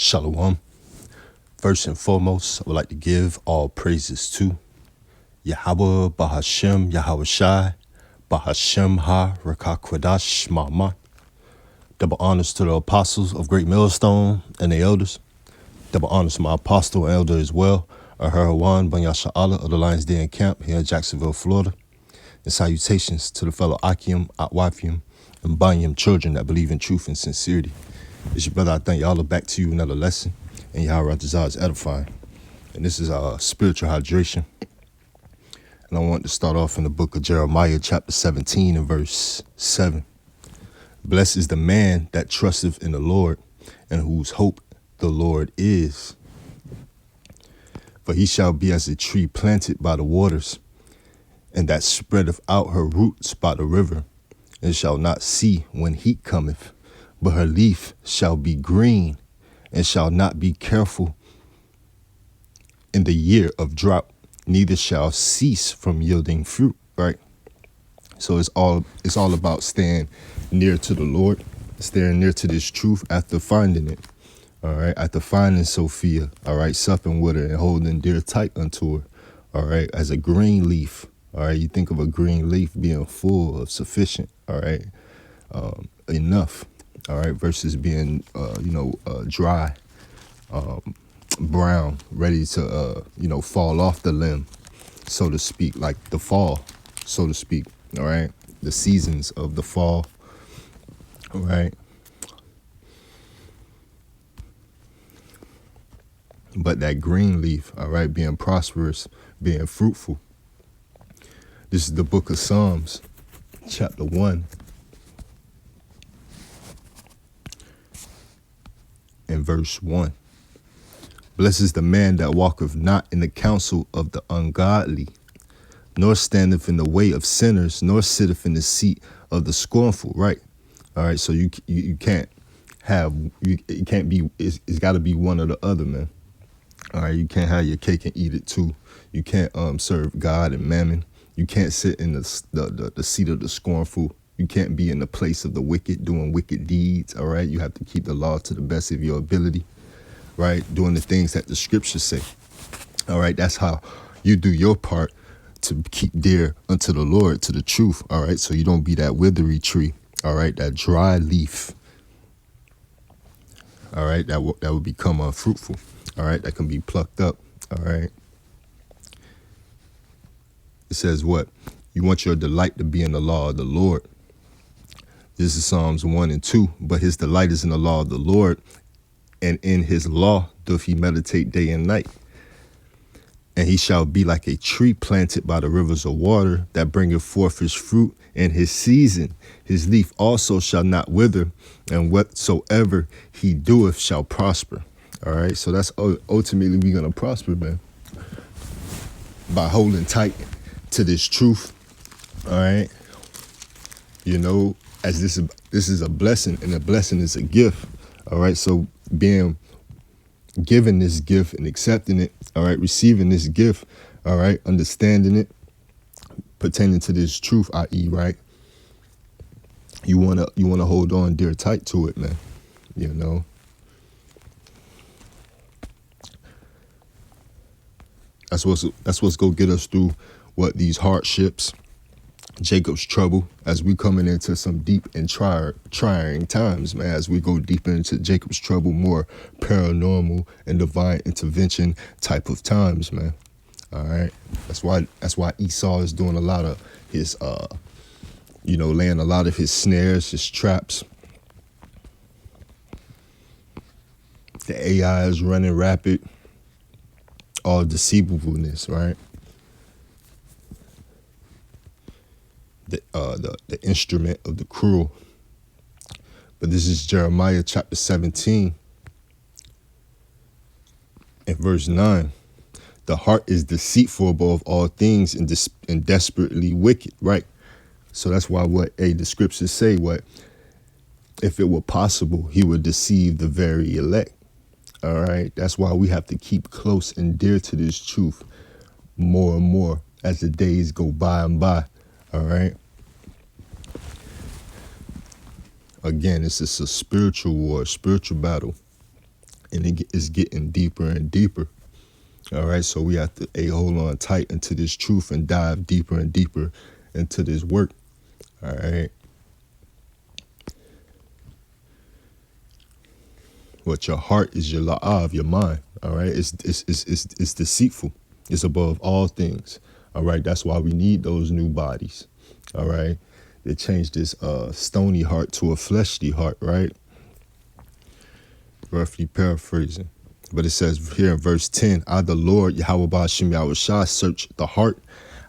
Shalom. First and foremost, I would like to give all praises to Yahweh Bahashem Yahweh Shai Bahashem Ha Rakakwadash Ma'aman. Double honors to the apostles of Great Millstone and the elders. Double honors to my apostle and elder as well, Aharawan Banyasha Allah of the Lions Den Camp here in Jacksonville, Florida. And salutations to the fellow Akim, Atwafium, and Banyam children that believe in truth and sincerity. It's your brother, I thank y'all. Back to you another lesson. And Yahweh Ratazah is edifying. And this is our spiritual hydration. And I want to start off in the book of Jeremiah, chapter 17 and verse 7. Blessed is the man that trusteth in the Lord, and whose hope the Lord is. For he shall be as a tree planted by the waters, and that spreadeth out her roots by the river, and shall not see when heat cometh, but her leaf shall be green, and shall not be careful in the year of drought, neither shall cease from yielding fruit. Right. So it's all about staying near to the Lord, staying near to this truth after finding it. All right. After finding Sophia. All right. Supping with her and holding dear tight unto her. All right. As a green leaf. All right. You think of a green leaf being full of sufficient. All right. Enough. All right, versus being, dry, brown, ready to, fall off the limb, so to speak, like the fall, so to speak. All right, the seasons of the fall. All right. But that green leaf, all right, being prosperous, being fruitful. This is the book of Psalms, chapter 1. In verse 1, blessed is the man that walketh not in the counsel of the ungodly, nor standeth in the way of sinners, nor sitteth in the seat of the scornful. Right. All right. So you can't have, it can't be, it's got to be one or the other, man. All right. You can't have your cake and eat it too. You can't serve God and mammon. You can't sit in the seat of the scornful. You can't be in the place of the wicked doing wicked deeds, all right? You have to keep the law to the best of your ability, right? Doing the things that the scriptures say, all right? That's how you do your part to keep dear unto the Lord, to the truth, all right? So you don't be that withery tree, all right? That dry leaf, all right? That will become unfruitful, all right? That can be plucked up, all right? It says what? You want your delight to be in the law of the Lord. This is Psalms 1 and 2. But his delight is in the law of the Lord, and in his law doth he meditate day and night. And he shall be like a tree planted by the rivers of water, that bringeth forth his fruit in his season. His leaf also shall not wither, and whatsoever he doeth shall prosper. All right. So that's ultimately we're going to prosper, man, by holding tight to this truth. All right. As this is a blessing, and a blessing is a gift. All right. So being given this gift and accepting it. All right. Receiving this gift. All right. Understanding it pertaining to this truth, i.e. right. You want to hold on dear tight to it, man. That's what's going to get us through these hardships, Jacob's trouble, as we coming into some deep and trying times, man, as we go deeper into Jacob's trouble, more paranormal and divine intervention type of times, man. All right. That's why Esau is doing a lot of his, laying a lot of his snares, his traps. The AI is running rapid, all deceivableness, right? The instrument of the cruel. But this is Jeremiah chapter 17 and verse 9. The heart is deceitful above all things and desperately wicked, right? So that's why the scriptures say if it were possible, he would deceive the very elect. All right. That's why we have to keep close and dear to this truth more and more as the days go by and by. All right. Again, it's a spiritual war, spiritual battle. and it's getting deeper and deeper. All right, so we have to hold on tight into this truth and dive deeper and deeper into this work. All right. What your heart is your la'av, your mind. All right, it's deceitful. It's above all things. All right, that's why we need those new bodies. All right, they changed this stony heart to a fleshly heart. Right, roughly paraphrasing, but it says here in verse 10, I the Lord Yahweh Ba'ashem Yahushua search the heart.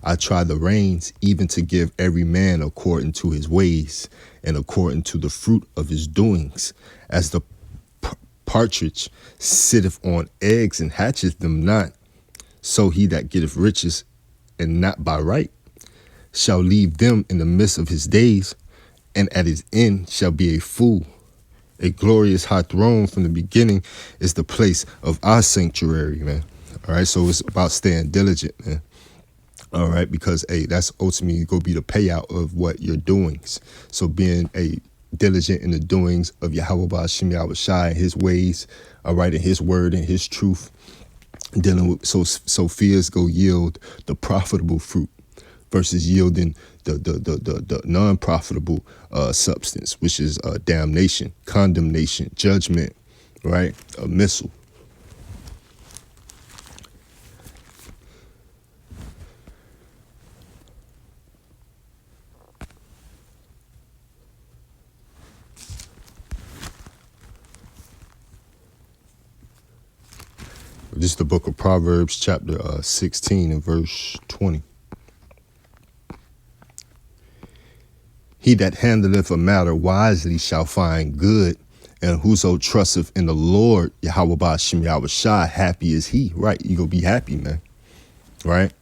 I try the reins, even to give every man according to his ways and according to the fruit of his doings, as the partridge sitteth on eggs and hatcheth them not, so he that getteth riches and not by right shall leave them in the midst of his days, and at his end shall be a fool. A glorious high throne from the beginning is the place of our sanctuary, man. All right, so it's about staying diligent, man. All right, because that's ultimately going to be the payout of what you're doing. So being diligent in the doings of Yahweh Ba'ashem Yahushua, his ways, all right, and his word and his truth, dealing with so fears go yield the profitable fruit versus yielding the non-profitable substance, which is damnation, condemnation, judgment, right? A missile. This is the book of Proverbs, chapter 16 and verse 20. He that handleth a matter wisely shall find good, and whoso trusteth in the Lord, Yahweh Ba'ashem Yahushua, happy is he. Right, you gonna be happy, man. Right?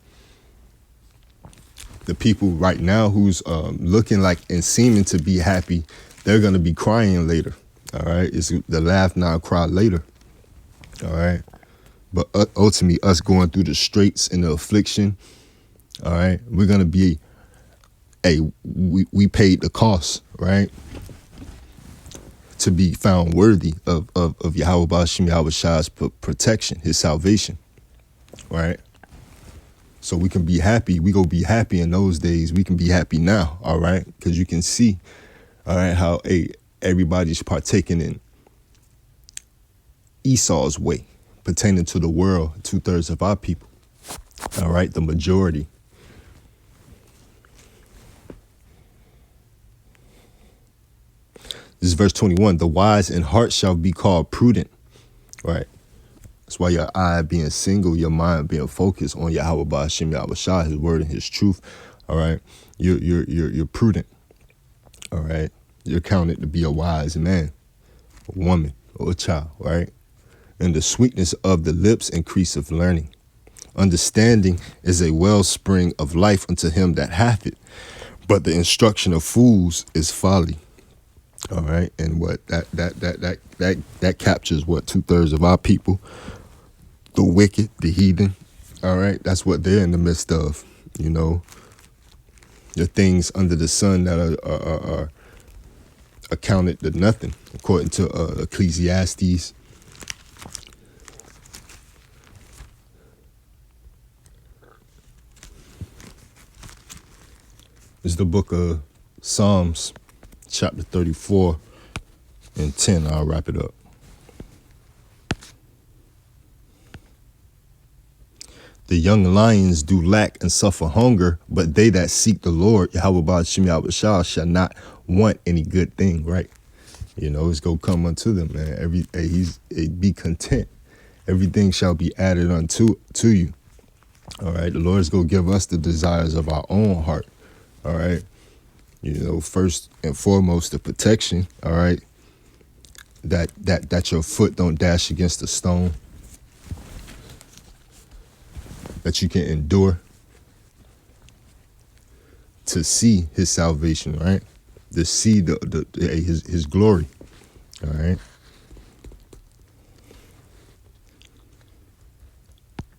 The people right now who's looking like and seeming to be happy, they're gonna be crying later. All right, it's the laugh now, cry later. All right. But ultimately, us going through the straits and the affliction, all right, we're going to be, we paid the cost, right, to be found worthy of Yahweh Ba'ashem Yahushua's protection, his salvation, right? So we can be happy. We going to be happy in those days. We can be happy now, all right, because you can see, all right, how everybody's partaking in Esau's way, pertaining to the world, 2/3 of our people. All right, the majority. This is verse 21. The wise in heart shall be called prudent. Right. That's why your eye being single, your mind being focused on Yahweh Ba'ashem Yahushua, his word and his truth. All right. You're prudent. All right. You're counted to be a wise man, a woman, or a child, right? And the sweetness of the lips increaseth learning. Understanding is a wellspring of life unto him that hath it, but the instruction of fools is folly. All right, and what that captures what 2/3 of our people, the wicked, the heathen. All right, that's what they're in the midst of. You know, the things under the sun that are accounted to nothing, according to Ecclesiastes. It's the book of Psalms, chapter 34 and 10. I'll wrap it up. The young lions do lack and suffer hunger, but they that seek the Lord, Yahweh Ba'ashem Yahushua, shall not want any good thing, right? You know, it's going to come unto them, man. Be content. Everything shall be added unto you. All right, the Lord is going to give us the desires of our own heart. All right, you know, first and foremost, the protection. All right, that your foot don't dash against a stone, that you can endure to see his salvation. Right, to see his glory. All right.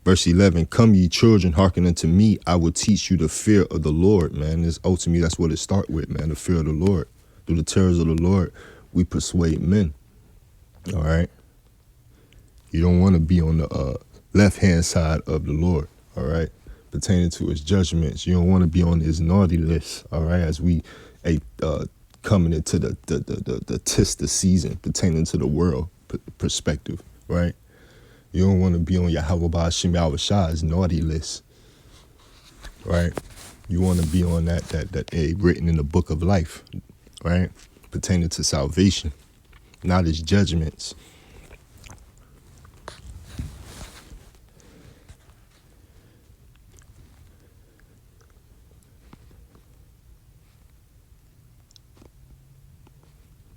Verse 11, come ye children, hearken unto me. I will teach you the fear of the Lord, man. Ultimately, that's what it starts with, man. The fear of the Lord. Through the terrors of the Lord, we persuade men. All right. You don't want to be on the left-hand side of the Lord, all right, pertaining to his judgments. You don't want to be on his naughty list, all right, as we coming into the test of season pertaining to the world perspective, right? You don't want to be on Yahweh Ba'ashem Yahushai's naughty list, right? You want to be on that written in the book of life, right? Pertaining to salvation, not his judgments.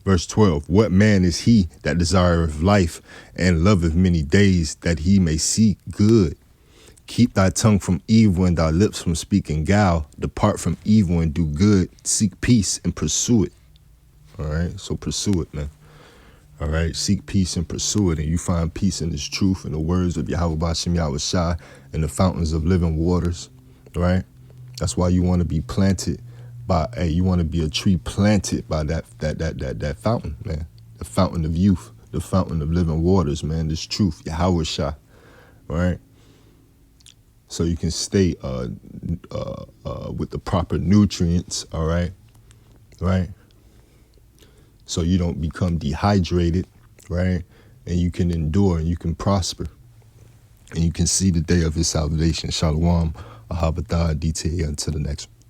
Verse 12, what man is he that desireth life and loveth many days, that he may see good? Keep thy tongue from evil and thy lips from speaking guile. Depart from evil and do good. Seek peace and pursue it. All right, so pursue it, man. All right, seek peace and pursue it, and you find peace in his truth and the words of Yahweh Ba'ashem Yahushai and the fountains of living waters, right? That's why you want to be planted by, you want to be a tree planted by that fountain, man. The fountain of youth, the fountain of living waters, man. This truth, Yahushai, right? So you can stay with the proper nutrients, all right, right? So you don't become dehydrated, right? And you can endure and you can prosper. And you can see the day of his salvation. Shalom, Ahabadah, DTA, until the next one.